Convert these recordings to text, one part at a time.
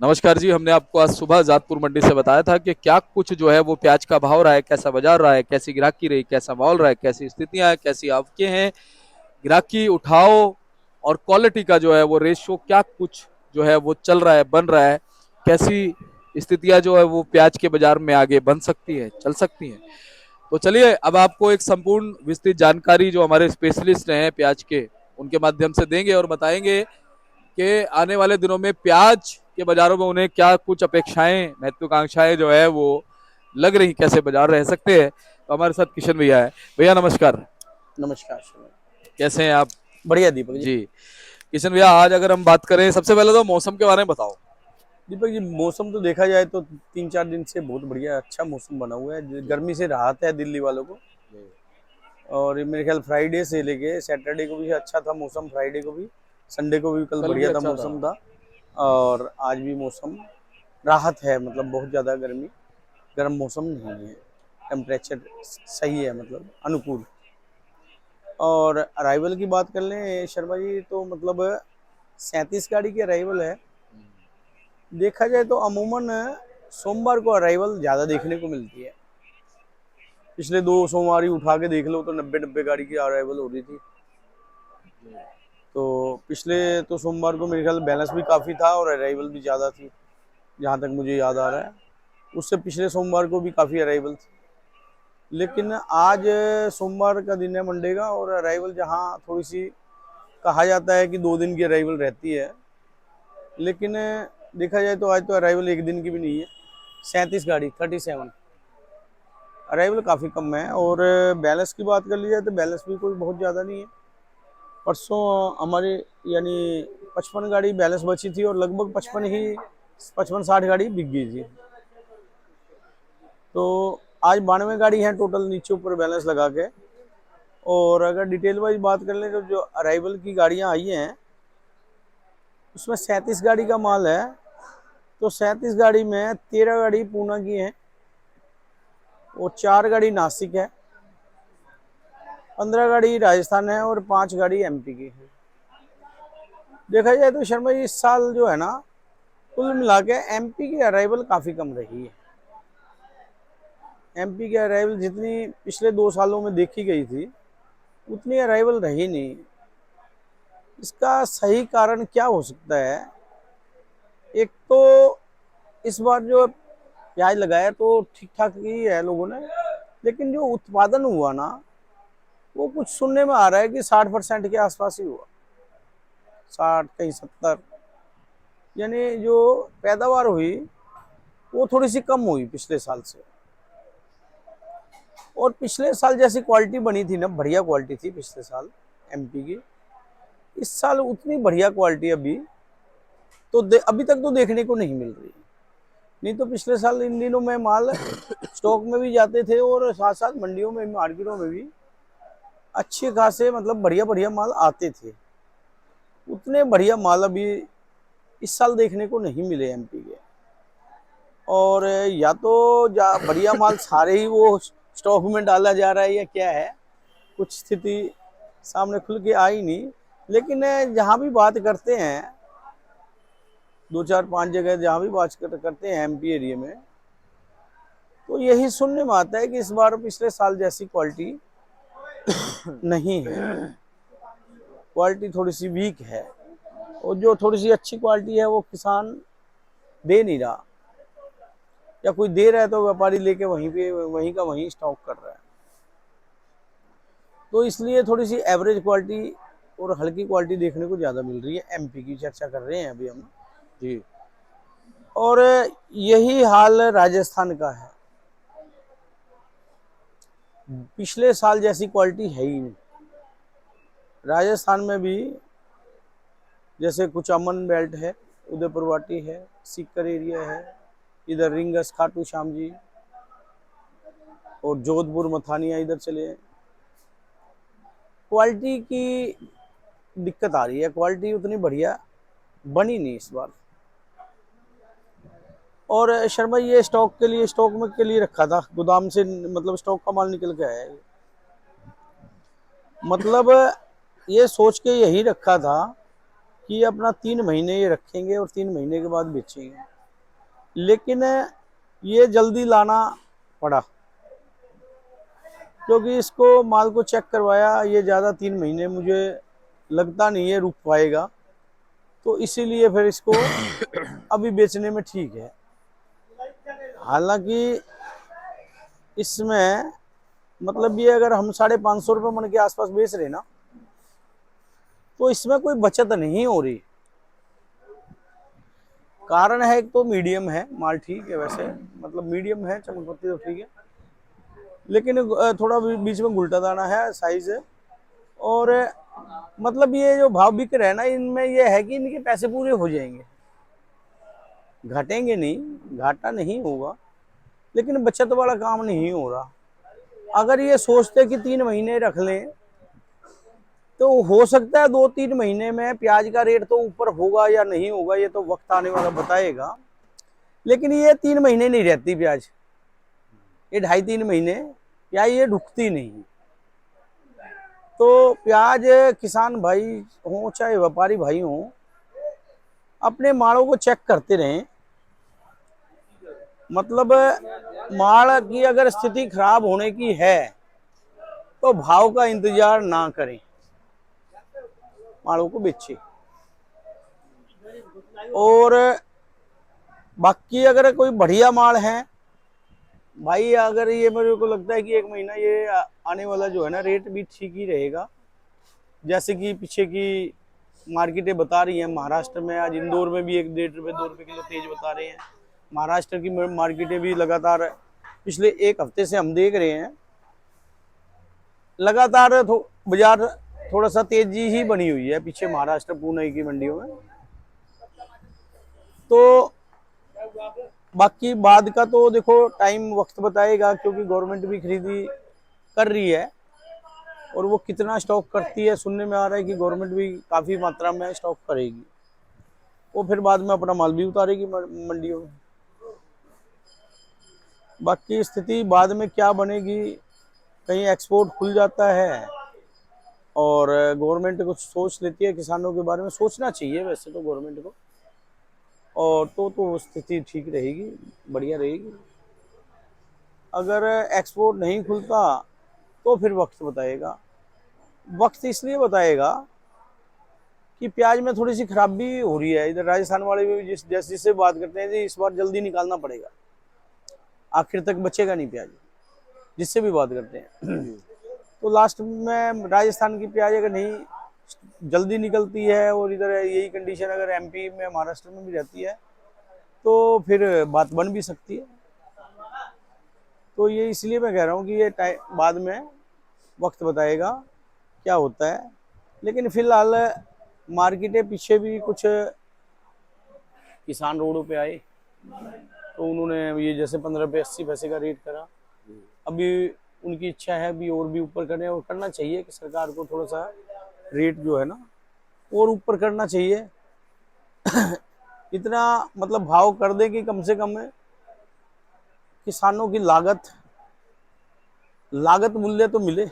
नमस्कार जी। हमने आपको आज सुबह जातपुर मंडी से बताया था कि क्या कुछ जो है वो प्याज का भाव रहा है, कैसा बाजार रहा है, कैसी ग्राहकी रही, कैसा माहौल रहा है, कैसी स्थितियां हैं, कैसी आवकें हैं, ग्राहकी उठाओ और क्वालिटी का जो है वो रेशियो क्या कुछ जो है वो चल रहा है, बन रहा है, कैसी स्थितियां जो है वो प्याज के बाजार में आगे बन सकती है, चल सकती हैं। तो चलिए अब आपको एक संपूर्ण विस्तृत जानकारी जो हमारे स्पेशलिस्ट हैं प्याज के, उनके माध्यम से देंगे और बताएंगे कि आने वाले दिनों में प्याज के बाजारों में उन्हें क्या कुछ अपेक्षाएं, महत्वाकांक्षाएं जो है वो लग रही, कैसे बाजार रह सकते हैं। तो हमारे साथ किशन भैया है। भैया नमस्कार। नमस्कार श्रीमान। कैसे हैं आप? बढ़िया दीपक जी। जी। किशन भैया आज अगर हम बात करें, सबसे पहले तो मौसम के बारे में बताओ। दीपक जी, मौसम तो देखा जाए तो 3-4 दिन से बहुत बढ़िया अच्छा मौसम बना हुआ है। गर्मी से राहत है दिल्ली वालों को। और ये मेरे ख्याल फ्राइडे से लेके सैटरडे को भी अच्छा था मौसम, फ्राइडे को भी, संडे को भी कल कल भी बढ़िया था अच्छा था। मौसम था। और आज भी मौसम राहत है, मतलब बहुत ज़्यादा गर्म मौसम नहीं है। टेम्परेचर सही है, मतलब अनुकूल। और अराइवल की बात कर लें शर्मा जी, तो मतलब 37 गाड़ी की अराइवल है। देखा जाए तो अमूमन सोमवार को अराइवल ज़्यादा देखने को मिलती है। पिछले 2 सोमवार ही उठा के देख लो तो 90 गाड़ी की अराइवल हो रही थी। तो पिछले तो सोमवार को मेरे ख्याल बैलेंस भी काफ़ी था और अराइवल भी ज़्यादा थी, जहाँ तक मुझे याद आ रहा है। उससे पिछले सोमवार को भी काफ़ी अराइवल थी। लेकिन आज सोमवार का दिन है, मंडे का, और अराइवल जहाँ थोड़ी सी कहा जाता है कि 2 दिन की अराइवल रहती है, लेकिन देखा जाए तो आज तो अराइवल एक दिन की भी नहीं है। 37 गाड़ी 37 अराइवल काफ़ी कम है। और बैलेंस की बात कर ली जाए तो बैलेंस भी कोई बहुत ज़्यादा नहीं है। परसों हमारी यानी 55 गाड़ी बैलेंस बची थी और लगभग 55-60 गाड़ी बिक गई थी। तो आज 92 गाड़ी हैं टोटल नीचे ऊपर बैलेंस लगा के। और अगर डिटेल वाइज बात कर लें तो जो अराइवल की गाड़ियाँ आई हैं उसमें 37 गाड़ी का माल है। तो 37 गाड़ी में 13 गाड़ी पूना की है और 4 गाड़ी नासिक है, 15 गाड़ी राजस्थान है और 5 गाड़ी एमपी की है। देखा जाए तो शर्मा जी, इस साल जो है ना, कुल मिला के एमपी की अराइवल काफ़ी कम रही है। एमपी की अराइवल जितनी पिछले 2 सालों में देखी गई थी उतनी अराइवल रही नहीं। इसका सही कारण क्या हो सकता है? एक तो इस बार जो प्याज लगाया तो ठीक ठाक ही है लोगों ने, लेकिन जो उत्पादन हुआ ना, वो कुछ सुनने में आ रहा है कि 60% के आसपास ही हुआ। 60 कहीं 70, यानी जो पैदावार हुई वो थोड़ी सी कम हुई पिछले साल से। और पिछले साल जैसी क्वालिटी बनी थी ना, बढ़िया क्वालिटी थी पिछले साल एमपी की, इस साल उतनी बढ़िया क्वालिटी तो अभी तक तो देखने को नहीं मिल रही। नहीं तो पिछले साल इन दिनों में माल स्टॉक में भी जाते थे और साथ साथ मंडियों में, मार्केटों में भी अच्छे खासे, मतलब बढ़िया बढ़िया माल आते थे। उतने बढ़िया माल अभी इस साल देखने को नहीं मिले एमपी के। और या तो बढ़िया माल सारे ही वो स्टॉक में डाला जा रहा है या क्या है, कुछ स्थिति सामने खुल के आई नहीं। लेकिन जहाँ भी बात करते हैं, 2-4-5 जगह जहाँ भी बात करते हैं एमपी एरिया में, तो यही सुनने में आता है कि इस बार पिछले साल जैसी क्वालिटी नहीं है, क्वालिटी थोड़ी सी वीक है। और जो थोड़ी सी अच्छी क्वालिटी है वो किसान दे नहीं रहा, या कोई दे रहा है तो व्यापारी लेके वहीं पे वहीं का वहीं स्टॉक कर रहा है। तो इसलिए थोड़ी सी एवरेज क्वालिटी और हल्की क्वालिटी देखने को ज़्यादा मिल रही है। एमपी की चर्चा कर रहे हैं अभी हम। जी। और यही हाल राजस्थान का है। पिछले साल जैसी क्वालिटी है ही नहीं राजस्थान में भी। जैसे कुछ अमन बेल्ट है, उदयपुर वाटी है, सीकर एरिया है, इधर रिंगस, खाटू श्याम जी और जोधपुर मथानिया इधर चले। क्वालिटी की दिक्कत आ रही है, क्वालिटी उतनी बढ़िया बनी नहीं इस बार। और शर्मा, ये स्टॉक के लिए रखा था गोदाम से, मतलब स्टॉक का माल निकल के आया है। मतलब ये सोच के यही रखा था कि अपना 3 महीने ये रखेंगे और 3 महीने के बाद बेचेंगे, लेकिन ये जल्दी लाना पड़ा क्योंकि इसको माल को चेक करवाया, ये ज़्यादा 3 महीने मुझे लगता नहीं है रुक पाएगा, तो इसीलिए फिर इसको अभी बेचने में ठीक है। हालांकि इसमें मतलब ये अगर हम 550 रुपये मन के आसपास बेच रहे ना, तो इसमें कोई बचत नहीं हो रही। कारण है एक तो मीडियम है माल, ठीक है, वैसे मतलब मीडियम है, चमकपत्ती तो ठीक है, लेकिन थोड़ा बीच में उल्टा दाना है, साइज है। और मतलब ये जो भाव बिक रहे हैं ना, इनमें ये है कि इनके पैसे पूरे हो जाएंगे, घटेंगे नहीं, घाटा नहीं होगा, लेकिन बचत वाला काम नहीं हो रहा। अगर ये सोचते कि 3 महीने रख लें तो हो सकता है 2-3 महीने में प्याज का रेट तो ऊपर होगा या नहीं होगा, ये तो वक्त आने वाला बताएगा। लेकिन ये 3 महीने नहीं रहती प्याज, ये 2.5-3 महीने या ये ढुकती नहीं। तो प्याज किसान भाई हो चाहे व्यापारी भाई हो, अपने मालों को चेक करते रहें। मतलब माल की अगर स्थिति खराब होने की है तो भाव का इंतजार ना करें, मालों को बेचे। और बाकी अगर कोई बढ़िया माल है भाई, अगर ये मेरे को लगता है कि 1 महीना ये आने वाला जो है ना, रेट भी ठीक ही रहेगा। जैसे कि पीछे की मार्केटें बता रही हैं, महाराष्ट्र में आज इंदौर में भी 1-1.5 रुपये 2 रुपये किलो तेज बता रहे हैं। महाराष्ट्र की मार्केटें भी लगातार पिछले 1 हफ्ते से हम देख रहे हैं, लगातार बाजार थोड़ा सा तेजी ही बनी हुई है पीछे महाराष्ट्र पुणे की मंडियों में। तो बाकी बाद का तो देखो टाइम वक्त बताएगा, क्योंकि गवर्नमेंट भी खरीदी कर रही है और वो कितना स्टॉक करती है, सुनने में आ रहा है कि गवर्नमेंट भी काफ़ी मात्रा में स्टॉक करेगी, वो फिर बाद में अपना माल भी उतारेगी मंडियों में। बाकी स्थिति बाद में क्या बनेगी, कहीं एक्सपोर्ट खुल जाता है और गवर्नमेंट कुछ सोच लेती है किसानों के बारे में, सोचना चाहिए वैसे तो गवर्नमेंट को, और तो स्थिति ठीक रहेगी, बढ़िया रहेगी। अगर एक्सपोर्ट नहीं खुलता तो फिर वक्त बताएगा। वक्त इसलिए बताएगा कि प्याज में थोड़ी सी खराबी हो रही है, इधर राजस्थान वाले भी जिससे बात करते हैं जी इस बार जल्दी निकालना पड़ेगा, आखिर तक बचेगा नहीं प्याज, जिससे भी बात करते हैं। तो लास्ट में राजस्थान की प्याज अगर नहीं जल्दी निकलती है और इधर यही कंडीशन अगर एमपी में महाराष्ट्र में भी रहती है तो फिर बात बन भी सकती है। तो ये इसलिए मैं कह रहा हूँ कि ये बाद में वक्त बताएगा क्या होता है। लेकिन फिलहाल मार्केटें पीछे भी कुछ किसान रोडों पे आए तो उन्होंने ये जैसे 15 पे 80 पैसे का रेट करा, अभी उनकी इच्छा है भी और भी ऊपर करें, और करना चाहिए कि सरकार को थोड़ा सा रेट जो है ना और ऊपर करना चाहिए। इतना मतलब भाव कर दे कि कम से कम किसानों की लागत मूल्य तो मिले।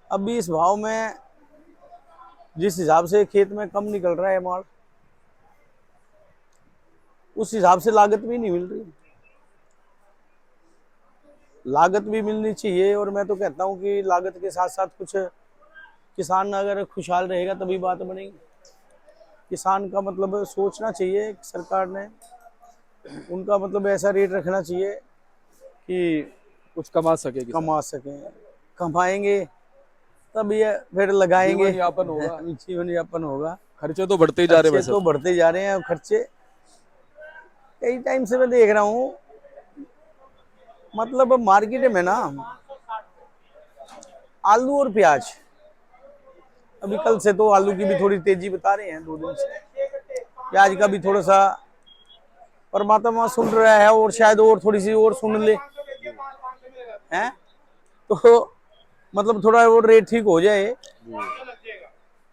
अभी इस भाव में जिस हिसाब से खेत में कम निकल रहा है माल, उस हिसाब से लागत भी नहीं मिल रही। लागत भी मिलनी चाहिए, और मैं तो कहता हूँ कि लागत के साथ साथ कुछ किसान अगर खुशहाल रहेगा तभी बात बनेगी। किसान का मतलब सोचना चाहिए सरकार ने, उनका मतलब ऐसा रेट रखना चाहिए कि कुछ कमा सके किसान। कमा सकें, कमाएंगे तब ये फिर लगाएंगे, जीवन यापन होगा। जीवन यापन होगा। खर्चे तो बढ़ते ही जा रहे हैं वैसे तो बढ़ते जा रहे हैं, और खर्चे कई टाइम से मैं देख रहा हूँ, मतलब मार्केट में ना आलू और प्याज, अभी कल से तो आलू की भी थोड़ी तेजी बता रहे हैं 2 दिन से, प्याज का भी थोड़ा सा परमात्मा सुन रहा है और शायद और थोड़ी सी और सुन ले हैं, तो मतलब थोड़ा और रेट ठीक हो जाए।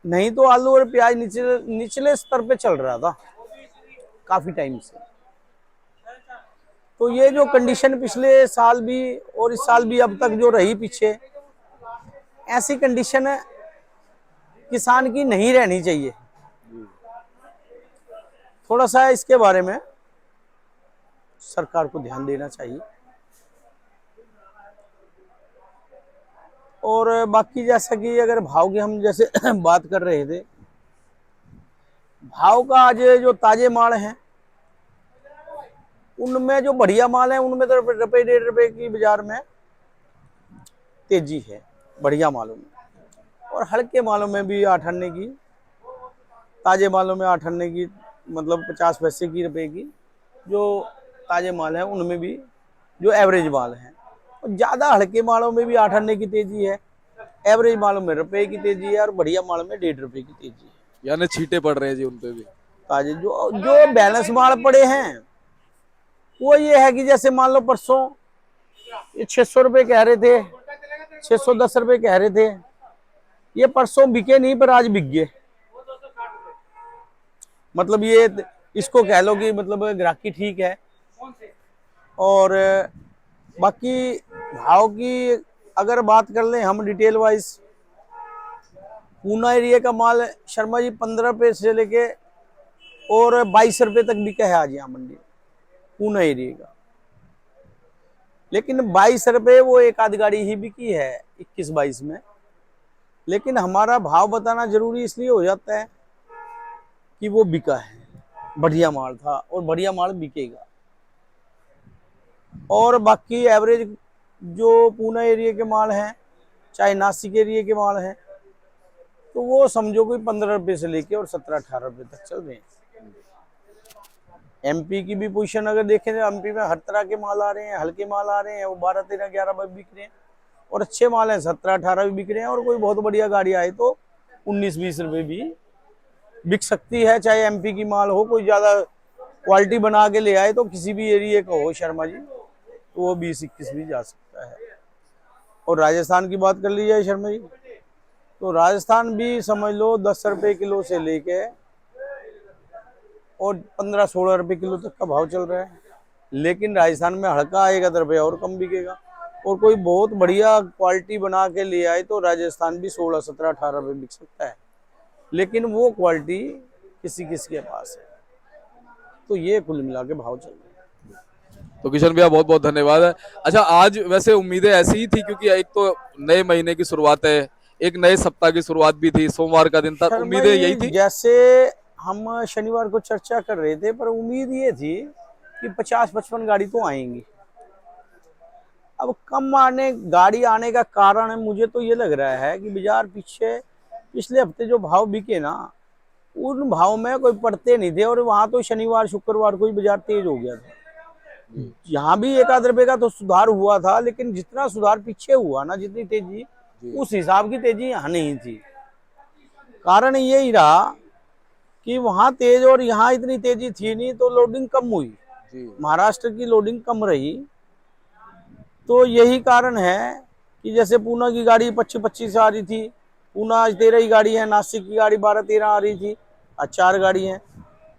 नहीं तो आलू और प्याज निचले स्तर पे चल रहा था काफी टाइम से। तो ये जो कंडीशन पिछले साल भी और इस साल भी अब तक जो रही पीछे, ऐसी कंडीशन किसान की नहीं रहनी चाहिए। थोड़ा सा इसके बारे में सरकार को ध्यान देना चाहिए। और बाकी जैसा कि अगर भाव की हम जैसे बात कर रहे थे, भाव का आज जो ताजे माल हैं उनमें जो बढ़िया माल है उनमें तो रुपये 1.5 रुपए की बाजार में तेजी है बढ़िया मालों में, और हल्के मालों में भी 8 आने की, ताजे मालों में 8 आने की, मतलब 50 पैसे की रुपए की जो ताजे माल है उनमें भी जो एवरेज माल है। और ज़्यादा हल्के मालों में भी 8 आने की तेजी है, एवरेज मालों में रुपए की तेजी है, और बढ़िया मालों में 1.5 रुपए की तेजी है। यानी छींटे पड़ रहे हैं जी उन पे भी। ताजे जो जो बैलेंस माल पड़े हैं वो ये है कि जैसे मान लो परसों ये 600 रुपये कह रहे थे, 610 रुपये कह रहे थे, ये परसों बिके नहीं पर आज बिक गए। मतलब ये इसको कह लो कि मतलब ग्राहकी ठीक है। और बाकी भाव की अगर बात कर लें हम डिटेल वाइज, पूना एरिया का माल शर्मा जी 15 रुपये से लेके और 22 रुपये तक बिका है आज यहाँ मंडी पूना एरिया का। लेकिन 22 रुपये वो एक आध गाड़ी ही बिकी है 21-22 में। लेकिन हमारा भाव बताना जरूरी इसलिए हो जाता है कि वो बिका है, बढ़िया माल था और बढ़िया माल बिकेगा। और बाकी एवरेज जो पूना एरिया के माल हैं, चाहे नासिक एरिया के माल हैं, तो वो समझो कोई 15 रुपये से लेके और 17-18 रुपये तक चल रहे हैं। एमपी की भी पोजीशन अगर देखें तो एमपी में हर तरह के माल आ रहे हैं, हल्के माल आ रहे हैं, वो 12, 13, 11 रुपये बिक रहे हैं, और अच्छे माल हैं 17, 18 भी बिक रहे हैं, और कोई बहुत बढ़िया गाड़ी आए तो 19, 20 रुपये भी बिक सकती है। चाहे एमपी की माल हो, कोई ज़्यादा क्वालिटी बना के ले आए तो किसी भी एरिया का हो शर्मा जी, तो वो 20-21 भी जा सकता है। और राजस्थान की बात कर ली जाए शर्मा जी, तो राजस्थान भी समझ लो 10 रुपये किलो से लेके और 15-16 रुपये किलो तक का भाव चल रहा है। लेकिन राजस्थान में हल्का आएगा तो रुपये और कम बिकेगा, और कोई बहुत बढ़िया क्वालिटी बना के ले आए तो राजस्थान भी 16, 17, 18 रुपये बिक सकता है। लेकिन वो क्वालिटी किसी किसी के पास है। तो ये कुल मिला के भाव चल रहे हैं। तो किशन भैया बहुत बहुत धन्यवाद है। अच्छा, आज वैसे उम्मीदें ऐसी ही थी क्योंकि एक तो नए महीने की शुरुआत है, एक नए सप्ताह की शुरुआत भी थी, सोमवार का दिन था, उम्मीदें यही थी। जैसे हम शनिवार को चर्चा कर रहे थे, पर उम्मीद ये थी कि 50-55 गाड़ी तो आएंगी। अब कम गाड़ी आने का कारण मुझे तो ये लग रहा है कि बाजार पिछले हफ्ते जो भाव बिके ना, उन भाव में कोई पड़ते नहीं थे, और वहां तो शनिवार शुक्रवार को ही बाजार तेज हो गया था। यहाँ भी 1 आध रुपये का तो सुधार हुआ था, लेकिन जितना सुधार पीछे हुआ ना, जितनी तेजी, उस हिसाब की तेजी यहाँ नहीं थी। कारण यही रहा कि वहां तेज और यहाँ इतनी तेजी थी नहीं, तो लोडिंग कम हुई, महाराष्ट्र की लोडिंग कम रही। तो यही कारण है कि जैसे पूना की गाड़ी 25-25 आ रही थी, पूना आज 13 ही गाड़ी है, नासिक की गाड़ी 12-13 आ रही थी, आज 4 गाड़ी हैं।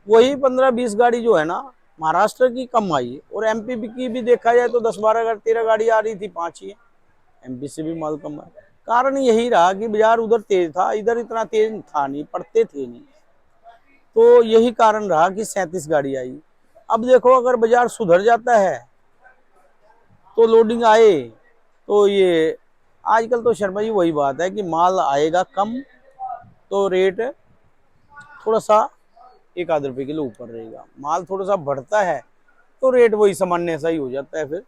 वही 15-20 गाड़ी जो है ना महाराष्ट्र की कम आई, और एमपी की भी देखा जाए तो 10-12-13 गाड़ी आ रही थी, 5 ही है, एमपी से भी माल कम है। कारण यही रहा कि बाजार उधर तेज था, इधर इतना तेज था नहीं, पड़ते थे नहीं। तो यही कारण रहा कि 37 गाड़ी आई। अब देखो अगर बाजार सुधर जाता है तो लोडिंग आए, तो ये आजकल तो शर्मा जी वही बात है कि माल आएगा कम तो रेट थोड़ा सा 1 आध रुपये किलो ऊपर रहेगा, माल थोड़ा सा बढ़ता है तो रेट वही सामान्य सा ही हो जाता है। फिर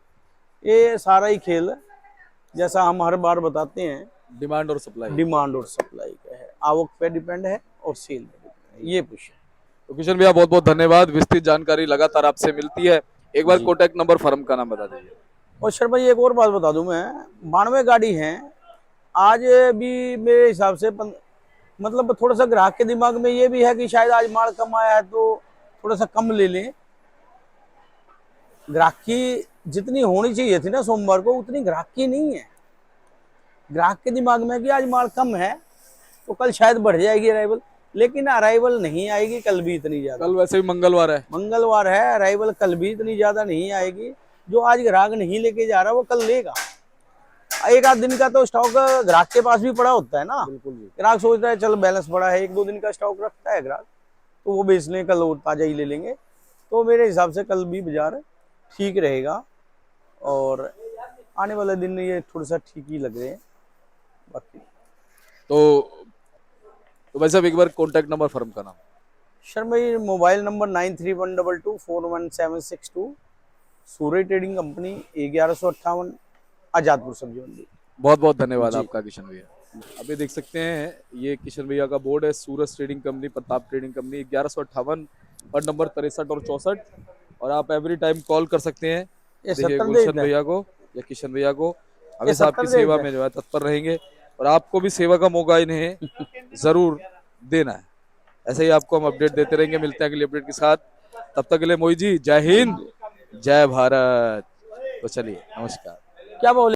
ये सारा ही खेल जैसा हम हर बार बताते हैं, डिमांड और सप्लाई का है, आवक पे डिपेंड है और सेल पे डिपेंड है। ये पूछे तो किशन भैया बहुत बहुत धन्यवाद, विस्तृत जानकारी लगातार आपसे मिलती है। एक बार कॉन्टैक्ट नंबर फर्म का नाम बता दीजिए। और शर्मा जी एक और बात बता दूं, मैं 92 गाड़ी हैं आज भी मेरे हिसाब से मतलब थोड़ा सा ग्राहक के दिमाग में ये भी है कि शायद आज माल कम आया है तो थोड़ा सा कम ले लें। ग्राहकी जितनी होनी चाहिए थी ना सोमवार को, उतनी ग्राहकी नहीं है। ग्राहक के दिमाग में कि आज माल कम है तो कल शायद बढ़ जाएगी अराइवल, लेकिन अराइवल नहीं आएगी कल भी इतनी ज्यादा। कल वैसे भी मंगलवार है, अराइवल कल भी इतनी ज्यादा नहीं आएगी। जो आज ग्राहक नहीं लेके जा रहा वो कल लेगा। एक आध दिन का तो स्टॉक ग्राहक के पास भी पड़ा होता है ना। बिल्कुल जी। ग्राहक सोचता है चल बैलेंस पड़ा है, एक दो दिन का स्टॉक रखता है ग्राहक, तो वो बेच लें, कल और ताजा ही ले लेंगे। तो मेरे हिसाब से कल भी बाजार ठीक रहेगा और आने वाले दिन ये थोड़ा सा ठीक ही लग रहे हैं बाकी। तो भाई साहब एक बार कॉन्टैक्ट नंबर फर्म का नाम। शर्मा भाई मोबाइल नंबर 9312241762, सूर्य ट्रेडिंग कंपनी, 1158, आजादपुर सब्जी मंडी। बहुत बहुत धन्यवाद जी। आपका किशन भैया। अभी देख सकते हैं ये किशन भैया का बोर्ड है, Suraj trading company, Pratap trading company, 1158 और नंबर 63 और 64। और आप एवरी टाइम कॉल कर सकते हैं ये देखिए 70 गुलशन देता है, भैया को या किशन भैया को, ये हमेशा आपकी 70 सेवा देता में है। जो है तत्पर रहेंगे और आपको भी सेवा का मौका इन्हें जरूर देना है। ऐसे ही आपको हम अपडेट देते रहेंगे, मिलते हैं अगले अपडेट के साथ। तब तक के लिए मोई जी जय हिंद, जय भारत। तो चलिए नमस्कार। क्या बोले?